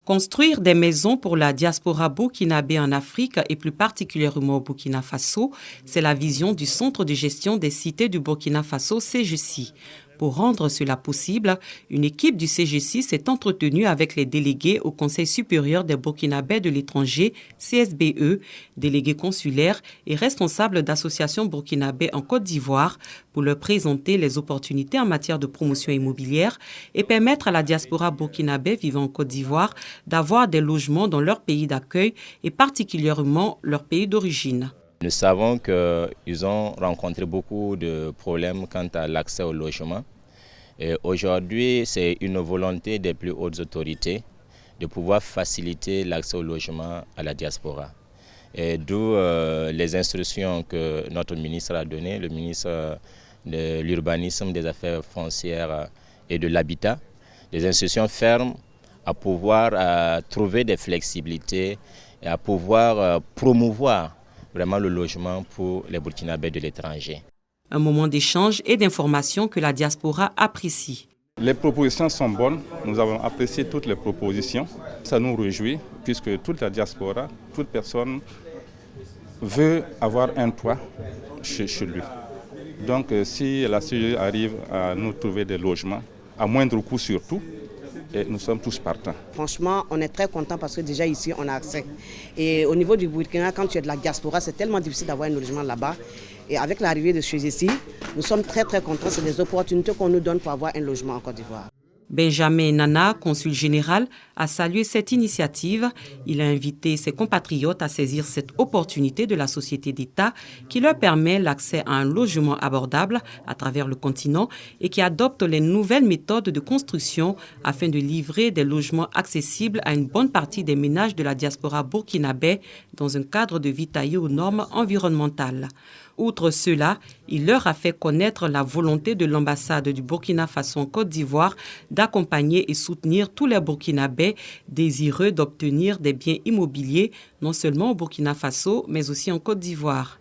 Construire des maisons pour la diaspora burkinabé en Afrique et plus particulièrement au Burkina Faso, c'est la vision du Centre de gestion des cités du Burkina Faso, CGCI. Pour rendre cela possible, une équipe du CGCI s'est entretenue avec les délégués au Conseil supérieur des Burkinabés de l'étranger, CSBE, délégués consulaires et responsables d'associations burkinabés en Côte d'Ivoire pour leur présenter les opportunités en matière de promotion immobilière et permettre à la diaspora burkinabé vivant en Côte d'Ivoire d'avoir des logements dans leur pays d'accueil et particulièrement leur pays d'origine. Nous savons qu'ils ont rencontré beaucoup de problèmes quant à l'accès au logement. Aujourd'hui, c'est une volonté des plus hautes autorités de pouvoir faciliter l'accès au logement à la diaspora. D'où les instructions que notre ministre a données, le ministre de l'Urbanisme, des Affaires foncières et de l'Habitat, des instructions fermes à pouvoir trouver des flexibilités et à pouvoir promouvoir vraiment le logement pour les Burkinabés de l'étranger. Un moment d'échange et d'information que la diaspora apprécie. Les propositions sont bonnes, nous avons apprécié toutes les propositions. Ça nous réjouit puisque toute la diaspora, toute personne veut avoir un toit chez lui. Donc si la CGI arrive à nous trouver des logements, à moindre coût surtout, et nous sommes tous partants. Franchement, on est très contents parce que déjà ici, on a accès. Et au niveau du Burkina, quand tu es de la diaspora, c'est tellement difficile d'avoir un logement là-bas. Et avec l'arrivée de CGCI, nous sommes très contents. C'est des opportunités qu'on nous donne pour avoir un logement en Côte d'Ivoire. Benjamin Nana, consul général, a salué cette initiative. Il a invité ses compatriotes à saisir cette opportunité de la société d'État qui leur permet l'accès à un logement abordable à travers le continent et qui adopte les nouvelles méthodes de construction afin de livrer des logements accessibles à une bonne partie des ménages de la diaspora burkinabé dans un cadre de vie taillé aux normes environnementales. Outre cela, il leur a fait connaître la volonté de l'ambassade du Burkina Faso en Côte d'Ivoire d'accompagner et soutenir tous les Burkinabés désireux d'obtenir des biens immobiliers, non seulement au Burkina Faso, mais aussi en Côte d'Ivoire.